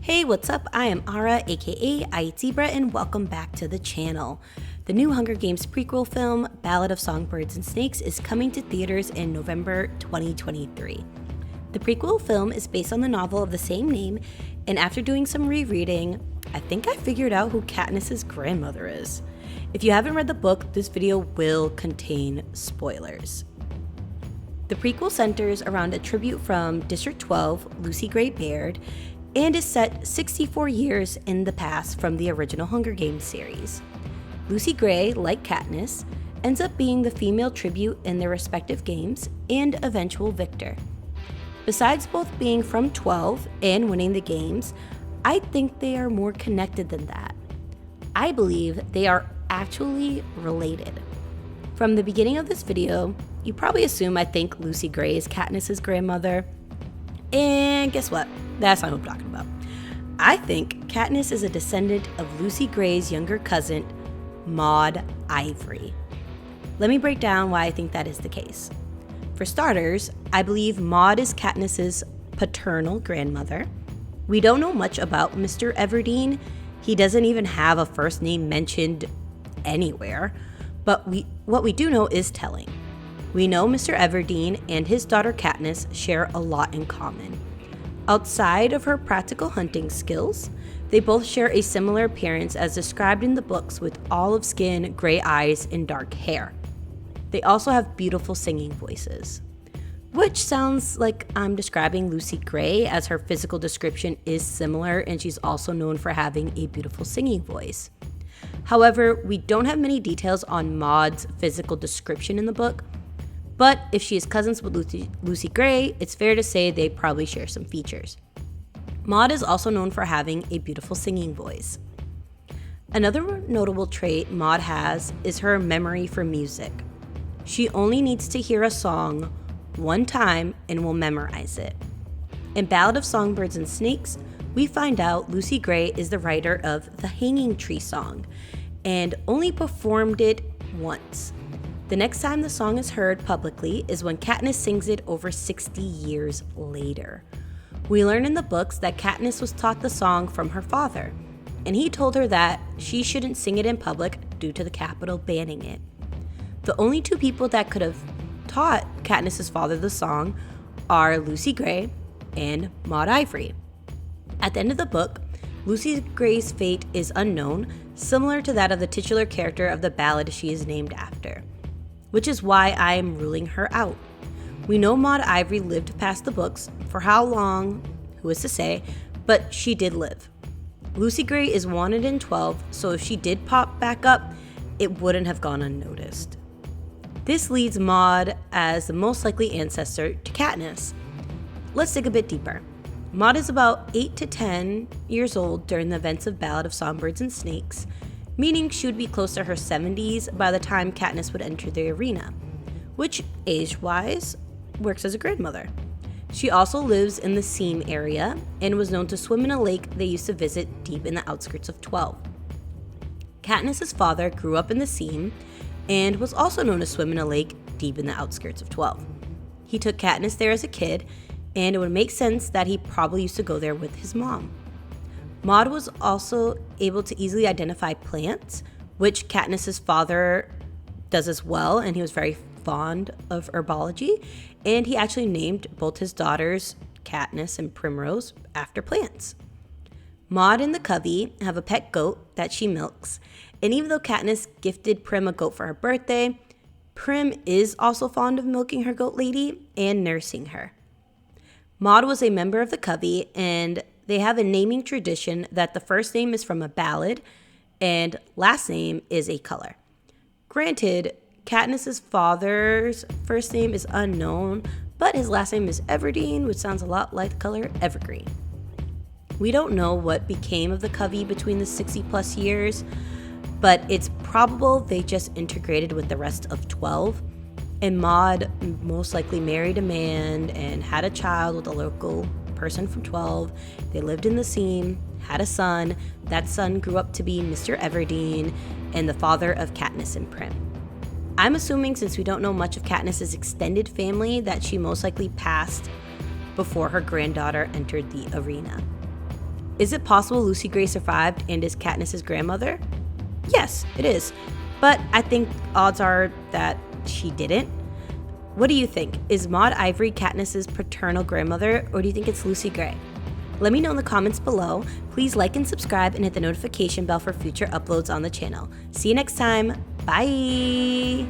Hey, what's up? I am Ara, aka I Eat Zebra, and welcome back to the channel. The new Hunger Games prequel film, Ballad of Songbirds and Snakes, is coming to theaters in November 2023. The prequel film is based on the novel of the same name, and after doing some rereading, I think I figured out who Katniss's grandmother is. If you haven't read the book, this video will contain spoilers. The prequel centers around a tribute from District 12, Lucy Gray Baird, and is set 64 years in the past from the original Hunger Games series. Lucy Gray, like Katniss, ends up being the female tribute in their respective games and eventual victor. Besides both being from 12 and winning the games, I think they are more connected than that. I believe they are actually related. From the beginning of this video, you probably assume I think Lucy Gray is Katniss's grandmother. And guess what? That's not what I'm talking about. I think Katniss is a descendant of Lucy Gray's younger cousin, Maud Ivory. Let me break down why I think that is the case. For starters, I believe Maud is Katniss's paternal grandmother. We don't know much about Mr. Everdeen. He doesn't even have a first name mentioned anywhere, but what we do know is telling. We know Mr. Everdeen and his daughter Katniss share a lot in common. Outside of her practical hunting skills, they both share a similar appearance as described in the books with olive skin, gray eyes, and dark hair. They also have beautiful singing voices. Which sounds like I'm describing Lucy Gray, as her physical description is similar and she's also known for having a beautiful singing voice. However, we don't have many details on Maud's physical description in the book, but if she is cousins with Lucy Gray, it's fair to say they probably share some features. Maud is also known for having a beautiful singing voice. Another notable trait Maud has is her memory for music. She only needs to hear a song one time and will memorize it. In Ballad of Songbirds and Snakes, we find out Lucy Gray is the writer of the Hanging Tree song and only performed it once. The next time the song is heard publicly is when Katniss sings it over 60 years later. We learn in the books that Katniss was taught the song from her father, and he told her that she shouldn't sing it in public due to the Capitol banning it. The only two people that could have taught Katniss's father the song are Lucy Gray and Maud Ivory. At the end of the book, Lucy Gray's fate is unknown, similar to that of the titular character of the ballad she is named after, which is why I am ruling her out. We know Maud Ivory lived past the books. For how long, who is to say, but she did live. Lucy Gray is wanted in 12, so if she did pop back up, it wouldn't have gone unnoticed. This leads Maud as the most likely ancestor to Katniss. Let's dig a bit deeper. Maud is about 8 to 10 years old during the events of Ballad of Songbirds and Snakes, meaning she would be close to her 70s by the time Katniss would enter the arena, which, age-wise, works as a grandmother. She also lives in the Seam area and was known to swim in a lake they used to visit deep in the outskirts of 12. Katniss's father grew up in the Seam and was also known to swim in a lake deep in the outskirts of 12. He took Katniss there as a kid, and it would make sense that he probably used to go there with his mom. Maud was also able to easily identify plants, which Katniss's father does as well, and he was very fond of herbology, and he actually named both his daughters, Katniss and Primrose, after plants. Maud and the Covey have a pet goat that she milks, and even though Katniss gifted Prim a goat for her birthday, Prim is also fond of milking her goat lady and nursing her. Maud was a member of the Covey, and they have a naming tradition that the first name is from a ballad and last name is a color. Granted, Katniss's father's first name is unknown, but his last name is Everdeen, which sounds a lot like the color evergreen. We don't know what became of the Covey between the 60 plus years, but it's probable they just integrated with the rest of 12. And Maud most likely married a man and had a child with a local person from 12. They lived in the Seam, had a son. That son grew up to be Mr. Everdeen and the father of Katniss and Prim. I'm assuming, since we don't know much of Katniss's extended family, that she most likely passed before her granddaughter entered the arena. Is it possible Lucy Gray survived and is Katniss's grandmother? Yes, it is. But I think odds are that she didn't. What do you think? Is Maud Ivory Katniss's paternal grandmother, or do you think it's Lucy Gray? Let me know in the comments below. Please like and subscribe and hit the notification bell for future uploads on the channel. See you next time. Bye!